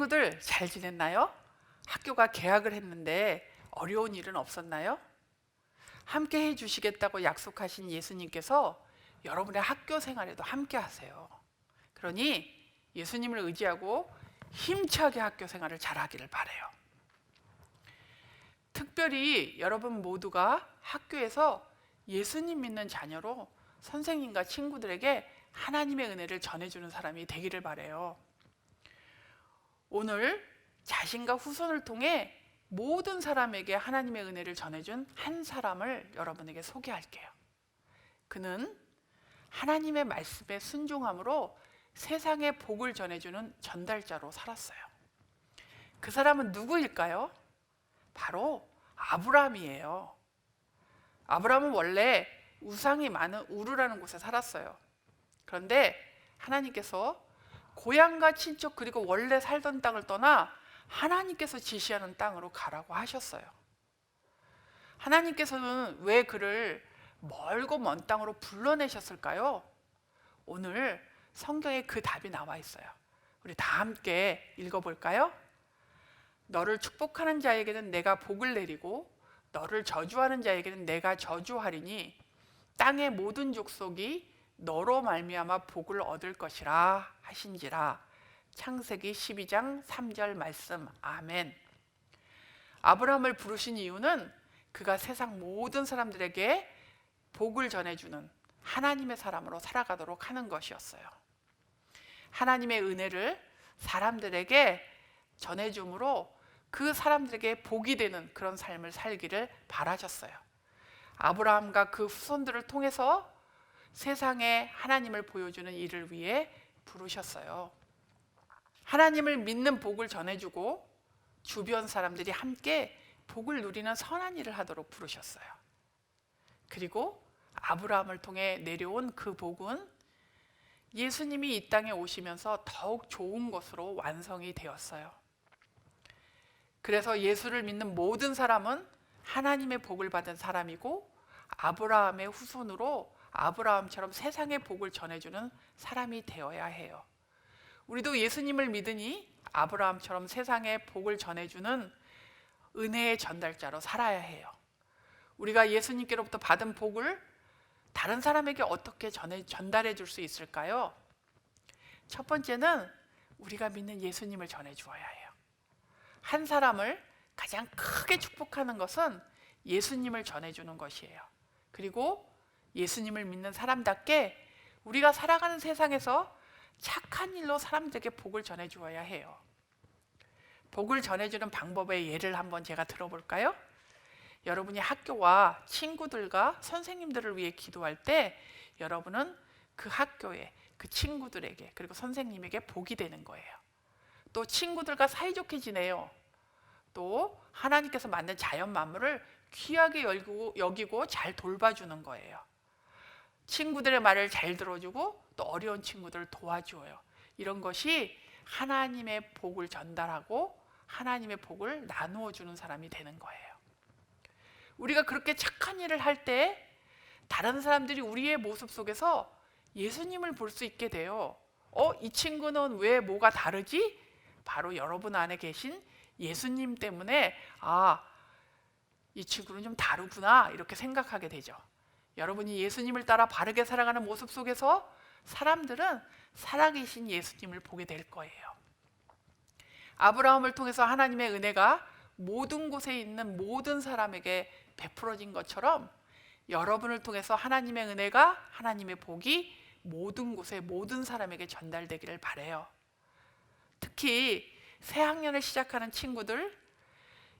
친구들 잘 지냈나요? 학교가 개학을 했는데 어려운 일은 없었나요? 함께 해주시겠다고 약속하신 예수님께서 여러분의 학교 생활에도 함께 하세요. 그러니 예수님을 의지하고 힘차게 학교 생활을 잘하기를 바래요. 특별히 여러분 모두가 학교에서 예수님 믿는 자녀로 선생님과 친구들에게 하나님의 은혜를 전해주는 사람이 되기를 바래요. 오늘 자신과 후손을 통해 모든 사람에게 하나님의 은혜를 전해준 한 사람을 여러분에게 소개할게요. 그는 하나님의 말씀에 순종함으로 세상에 복을 전해주는 전달자로 살았어요. 그 사람은 누구일까요? 바로 아브라함이에요. 아브라함은 원래 우상이 많은 우르라는 곳에 살았어요. 그런데 하나님께서 고향과 친척 그리고 원래 살던 땅을 떠나 하나님께서 지시하는 땅으로 가라고 하셨어요. 하나님께서는 왜 그를 멀고 먼 땅으로 불러내셨을까요? 오늘 성경에 그 답이 나와 있어요. 우리 다 함께 읽어볼까요? 너를 축복하는 자에게는 내가 복을 내리고 너를 저주하는 자에게는 내가 저주하리니 땅의 모든 족속이 너로 말미암아 복을 얻을 것이라 하신지라. 창세기 12장 3절 말씀. 아멘. 아브라함을 부르신 이유는 그가 세상 모든 사람들에게 복을 전해주는 하나님의 사람으로 살아가도록 하는 것이었어요. 하나님의 은혜를 사람들에게 전해줌으로 그 사람들에게 복이 되는 그런 삶을 살기를 바라셨어요. 아브라함과 그 후손들을 통해서 세상에 하나님을 보여주는 일을 위해 부르셨어요. 하나님을 믿는 복을 전해주고 주변 사람들이 함께 복을 누리는 선한 일을 하도록 부르셨어요. 그리고 아브라함을 통해 내려온 그 복은 예수님이 이 땅에 오시면서 더욱 좋은 것으로 완성이 되었어요. 그래서 예수를 믿는 모든 사람은 하나님의 복을 받은 사람이고 아브라함의 후손으로 아브라함처럼 세상의 복을 전해주는 사람이 되어야 해요. 우리도 예수님을 믿으니 아브라함처럼 세상의 복을 전해주는 은혜의 전달자로 살아야 해요. 우리가 예수님께로부터 받은 복을 다른 사람에게 어떻게 전달해 줄 수 있을까요? 첫 번째는 우리가 믿는 예수님을 전해 주어야 해요. 한 사람을 가장 크게 축복하는 것은 예수님을 전해주는 것이에요. 그리고 예수님을 믿는 사람답게 우리가 살아가는 세상에서 착한 일로 사람들에게 복을 전해 주어야 해요. 복을 전해주는 방법의 예를 한번 제가 들어볼까요? 여러분이 학교와 친구들과 선생님들을 위해 기도할 때 여러분은 그 학교에 그 친구들에게 그리고 선생님에게 복이 되는 거예요. 또 친구들과 사이좋게 지내요. 또 하나님께서 만든 자연 만물을 귀하게 여기고 잘 돌봐주는 거예요. 친구들의 말을 잘 들어주고 또 어려운 친구들을 도와주어요. 이런 것이 하나님의 복을 전달하고 하나님의 복을 나누어 주는 사람이 되는 거예요. 우리가 그렇게 착한 일을 할 때 다른 사람들이 우리의 모습 속에서 예수님을 볼 수 있게 돼요. 이 친구는 왜 뭐가 다르지? 바로 여러분 안에 계신 예수님 때문에 이 친구는 좀 다르구나 이렇게 생각하게 되죠. 여러분이 예수님을 따라 바르게 살아가는 모습 속에서 사람들은 살아계신 예수님을 보게 될 거예요. 아브라함을 통해서 하나님의 은혜가 모든 곳에 있는 모든 사람에게 베풀어진 것처럼 여러분을 통해서 하나님의 은혜가 하나님의 복이 모든 곳에 모든 사람에게 전달되기를 바라요. 특히 새 학년을 시작하는 친구들,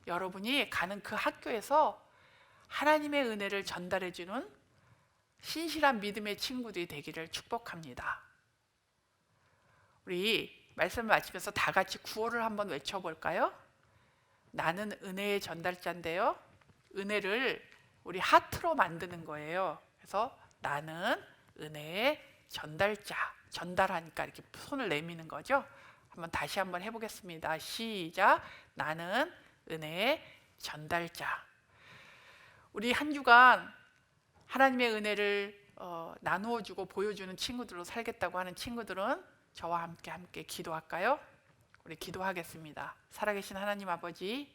여러분이 가는 그 학교에서 하나님의 은혜를 전달해주는 신실한 믿음의 친구들이 되기를 축복합니다. 우리 말씀을 마치면서 다 같이 구호를 한번 외쳐볼까요? 나는 은혜의 전달자인데요. 은혜를 우리 하트로 만드는 거예요. 그래서 나는 은혜의 전달자. 전달하니까 이렇게 손을 내미는 거죠. 다시 한번 해보겠습니다. 시작. 나는 은혜의 전달자. 우리 한 주간 하나님의 은혜를 나누어 주고 보여주는 친구들로 살겠다고 하는 친구들은 저와 함께 기도할까요? 우리 기도하겠습니다. 살아계신 하나님 아버지,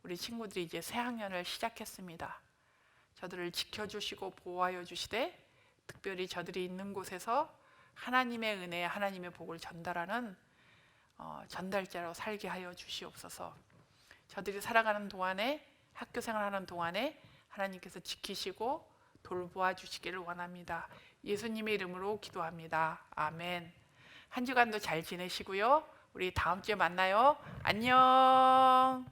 우리 친구들이 이제 새 학년을 시작했습니다. 저들을 지켜주시고 보호하여 주시되 특별히 저들이 있는 곳에서 하나님의 은혜, 하나님의 복을 전달하는 전달자로 살게 하여 주시옵소서. 저들이 살아가는 동안에, 학교 생활하는 동안에 하나님께서 지키시고 돌보아 주시기를 원합니다. 예수님의 이름으로 기도합니다. 아멘. 한 주간도 잘 지내시고요. 우리 다음 주에 만나요. 안녕.